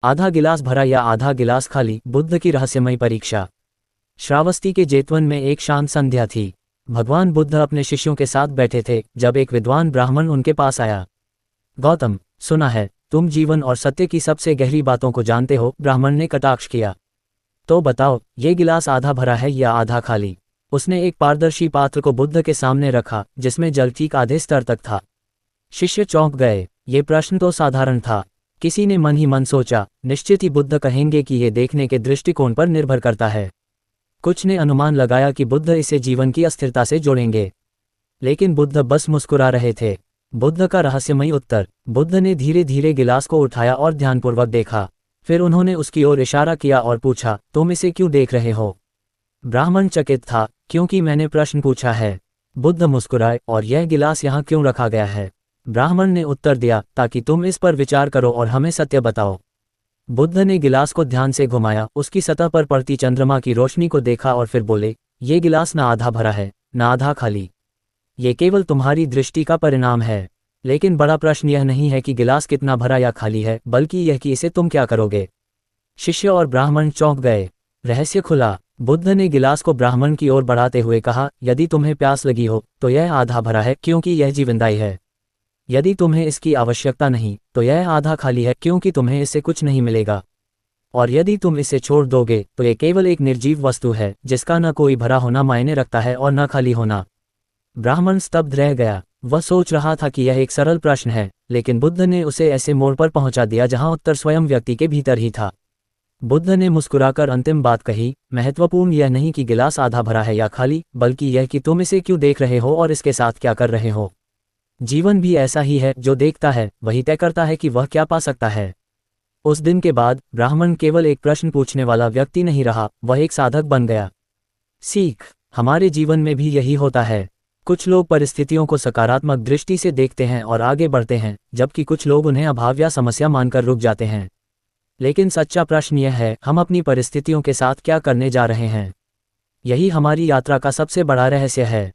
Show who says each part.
Speaker 1: आधा गिलास भरा या आधा गिलास खाली, बुद्ध की रहस्यमयी परीक्षा। श्रावस्ती के जेतवन में एक शांत संध्या थी। भगवान बुद्ध अपने शिष्यों के साथ बैठे थे जब एक विद्वान ब्राह्मण उनके पास आया। गौतम, सुना है तुम जीवन और सत्य की सबसे गहरी बातों को जानते हो, ब्राह्मण ने कटाक्ष किया। तो बताओ, ये गिलास आधा भरा है या आधा खाली? उसने एक पारदर्शी पात्र को बुद्ध के सामने रखा जिसमें जल ठीक आधे स्तर तक था। शिष्य चौंक गए। ये प्रश्न तो साधारण था। किसी ने मन ही मन सोचा, निश्चित ही बुद्ध कहेंगे कि ये देखने के दृष्टिकोण पर निर्भर करता है। कुछ ने अनुमान लगाया कि बुद्ध इसे जीवन की अस्थिरता से जोड़ेंगे, लेकिन बुद्ध बस मुस्कुरा रहे थे। बुद्ध का रहस्यमयी उत्तर। बुद्ध ने धीरे धीरे गिलास को उठाया और ध्यानपूर्वक देखा। फिर उन्होंने उसकी ओर इशारा किया और पूछा, तुम इसे क्यों देख रहे हो? ब्राह्मण चकित था, क्योंकि मैंने प्रश्न पूछा है। बुद्ध मुस्कुराए, और यह गिलास यहाँ क्यों रखा गया है? ब्राह्मण ने उत्तर दिया, ताकि तुम इस पर विचार करो और हमें सत्य बताओ। बुद्ध ने गिलास को ध्यान से घुमाया, उसकी सतह पर पड़ती चंद्रमा की रोशनी को देखा और फिर बोले, ये गिलास ना आधा भरा है, ना आधा खाली। ये केवल तुम्हारी दृष्टि का परिणाम है। लेकिन बड़ा प्रश्न यह नहीं है कि गिलास कितना भरा या खाली है, बल्कि यह कि इसे तुम क्या करोगे। शिष्य और ब्राह्मण चौंक गए। रहस्य खुला। बुद्ध ने गिलास को ब्राह्मण की ओर बढ़ाते हुए कहा, यदि तुम्हें प्यास लगी हो तो यह आधा भरा है, क्योंकि यह जीवनदायी है। यदि तुम्हें इसकी आवश्यकता नहीं तो यह आधा खाली है, क्योंकि तुम्हें इससे कुछ नहीं मिलेगा। और यदि तुम इसे छोड़ दोगे तो यह केवल एक निर्जीव वस्तु है जिसका न कोई भरा होना मायने रखता है और न खाली होना। ब्राह्मण स्तब्ध रह गया। वह सोच रहा था कि यह एक सरल प्रश्न है, लेकिन बुद्ध ने उसे ऐसे मोड़ पर पहुंचा दिया जहां उत्तर स्वयं व्यक्ति के भीतर ही था। बुद्ध ने मुस्कुराकर अंतिम बात कही, महत्वपूर्ण यह नहीं कि गिलास आधा भरा है या खाली, बल्कि यह कि तुम इसे क्यों देख रहे हो और इसके साथ क्या कर रहे हो। जीवन भी ऐसा ही है, जो देखता है वही तय करता है कि वह क्या पा सकता है। उस दिन के बाद ब्राह्मण केवल एक प्रश्न पूछने वाला व्यक्ति नहीं रहा, वह एक साधक बन गया। सीख। हमारे जीवन में भी यही होता है। कुछ लोग परिस्थितियों को सकारात्मक दृष्टि से देखते हैं और आगे बढ़ते हैं, जबकि कुछ लोग उन्हें अभाव या समस्या मानकर रुक जाते हैं। लेकिन सच्चा प्रश्न यह है, हम अपनी परिस्थितियों के साथ क्या करने जा रहे हैं। यही हमारी यात्रा का सबसे बड़ा रहस्य है।